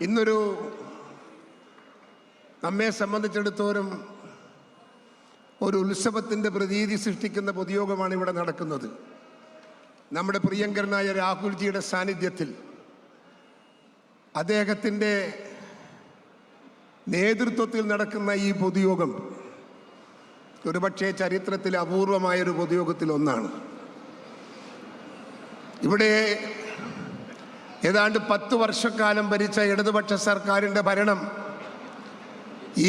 ഇന്നൊരു നമ്മെ സംബന്ധിച്ചിടത്തോളം ഒരു ഉത്സവത്തിൻ്റെ പ്രതീതി സൃഷ്ടിക്കുന്ന പൊതുയോഗമാണ് ഇവിടെ നടക്കുന്നത്. നമ്മുടെ പ്രിയങ്കരനായ രാഹുൽജിയുടെ സാന്നിധ്യത്തിൽ അദ്ദേഹത്തിൻ്റെ നേതൃത്വത്തിൽ നടക്കുന്ന ഈ പൊതുയോഗം ഒരുപക്ഷെ ചരിത്രത്തിൽ അപൂർവമായൊരു പൊതുയോഗത്തിൽ ഒന്നാണ്. ഇവിടെ ഏതാണ്ട് 10 വർഷക്കാലം ഭരിച്ച ഇടതുപക്ഷ സർക്കാരിൻ്റെ ഭരണം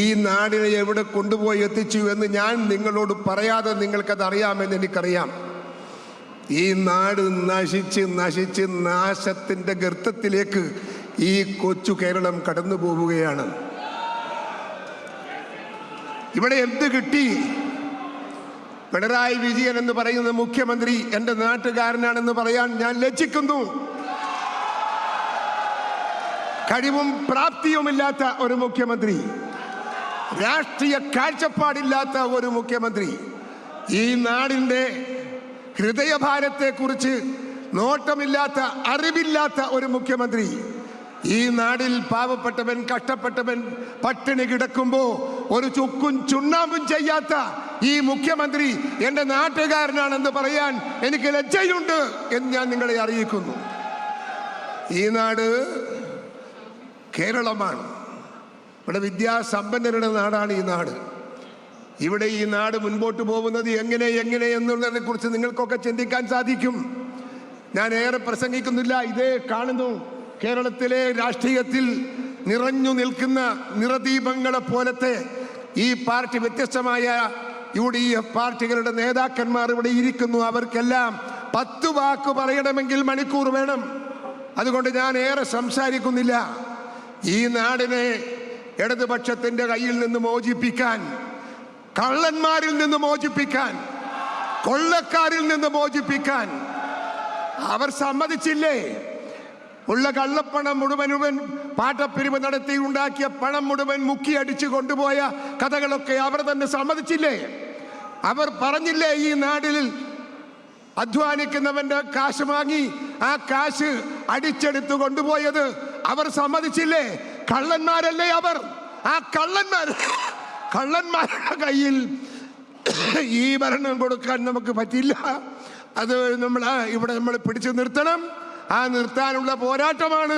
ഈ നാടിനെ എവിടെ കൊണ്ടുപോയി എത്തിച്ചു എന്ന് ഞാൻ നിങ്ങളോട് പറയാതെ നിങ്ങൾക്കത് അറിയാമെന്ന് എനിക്കറിയാം. ഈ നാട് നശിച്ച് നശിച്ച് നാശത്തിൻ്റെ ഗർത്തത്തിലേക്ക് ഈ കൊച്ചു കേരളം കടന്നു പോവുകയാണ്. ഇവിടെ എന്ത് കിട്ടി? പിണറായി വിജയൻ എന്ന് പറയുന്ന മുഖ്യമന്ത്രി എൻ്റെ നാട്ടുകാരനാണെന്ന് പറയാൻ ഞാൻ ലജ്ജിക്കുന്നു. കഴിവും പ്രാപ്തിയുമില്ലാത്ത ഒരു മുഖ്യമന്ത്രി, രാഷ്ട്രീയ കാഴ്ചപ്പാടില്ലാത്ത ഒരു മുഖ്യമന്ത്രി, ഈ നാടിൻ്റെ ഹൃദയഭാരത്തെക്കുറിച്ച് നോട്ടമില്ലാത്ത അറിവില്ലാത്ത ഒരു മുഖ്യമന്ത്രി, ഈ നാടിൽ പാവപ്പെട്ടവൻ കഷ്ടപ്പെട്ടവൻ പട്ടിണി കിടക്കുമ്പോൾ ഒരു ചുക്കും ചുണ്ണാമ്പും ചെയ്യാത്ത ഈ മുഖ്യമന്ത്രി എൻ്റെ നാട്ടുകാരനാണെന്ന് പറയാൻ എനിക്ക് ലജ്ജയുണ്ട് എന്ന് ഞാൻ നിങ്ങളെ അറിയിക്കുന്നു. ഈ നാട് കേരളമാണ്. ഇവിടെ വിദ്യാസമ്പന്നരുടെ നാടാണ് ഈ നാട്. ഇവിടെ ഈ നാട് മുൻപോട്ട് പോകുന്നത് എങ്ങനെ എന്നുള്ളതിനെ കുറിച്ച് നിങ്ങൾക്കൊക്കെ ചിന്തിക്കാൻ സാധിക്കും. ഞാൻ ഏറെ പ്രസംഗിക്കുന്നില്ല. ഇതേ കാണുന്നു, കേരളത്തിലെ രാഷ്ട്രീയത്തിൽ നിറഞ്ഞു നിൽക്കുന്ന നിറദീപങ്ങളെ പോലത്തെ ഈ പാർട്ടി, വ്യത്യസ്തമായ UDF പാർട്ടികളുടെ നേതാക്കന്മാർ ഇവിടെ ഇരിക്കുന്നു. അവർക്കെല്ലാം 10 വാക്ക് പറയണമെങ്കിൽ മണിക്കൂർ വേണം. അതുകൊണ്ട് ഞാൻ ഏറെ സംസാരിക്കുന്നില്ല. ഈ നാടിനെ ഇടതുപക്ഷത്തിൻ്റെ കയ്യിൽ നിന്ന് മോചിപ്പിക്കാൻ, കള്ളന്മാരിൽ നിന്ന് മോചിപ്പിക്കാൻ, കൊള്ളക്കാരിൽ നിന്ന് മോചിപ്പിക്കാൻ അവർ സമ്മതിച്ചില്ലേ? ഉള്ള കള്ളപ്പണം മുഴുവൻ പാട്ടപ്പിരിവ് നടത്തി ഉണ്ടാക്കിയ പണം മുഴുവൻ മുക്കിയടിച്ച് കൊണ്ടുപോയ കഥകളൊക്കെ അവർ തന്നെ സമ്മതിച്ചില്ലേ? അവർ പറഞ്ഞില്ലേ ഈ നാട്ടിൽ അധ്വാനിക്കുന്നവന്റെ കാശ് വാങ്ങി ആ കാശ് അടിച്ചെടുത്ത് കൊണ്ടുപോയത് അവർ സമ്മതിച്ചില്ലേ? കള്ളന്മാരല്ലേ അവർ? ആ കള്ളന്മാരുടെ കയ്യിൽ ഈ ഭരണം കൊടുക്കാൻ നമുക്ക് പറ്റില്ല. അത് ഇവിടെ നമ്മൾ പിടിച്ചു നിർത്തണം. ആ നിർത്താനുള്ള പോരാട്ടമാണ്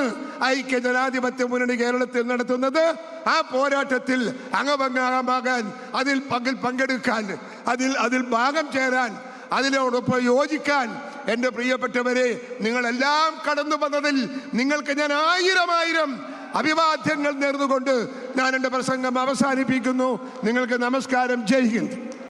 ഐക്യ ജനാധിപത്യ മുന്നണി കേരളത്തിൽ നടത്തുന്നത്. ആ പോരാട്ടത്തിൽ അംഗഭംഗമാകാൻ, അതിൽ പങ്കെടുക്കാൻ, അതിൽ ഭാഗം ചേരാൻ, അതിനോടൊപ്പം യോജിക്കാൻ എൻ്റെ പ്രിയപ്പെട്ടവരെ, നിങ്ങളെല്ലാം കടന്നു വന്നതിൽ നിങ്ങൾക്ക് ഞാൻ ആയിരം അഭിവാദ്യങ്ങൾ നേർന്നുകൊണ്ട് ഞാൻ എൻ്റെ പ്രസംഗം അവസാനിപ്പിക്കുന്നു. നിങ്ങൾക്ക് നമസ്കാരം. ജയ് ഹിന്ദ്.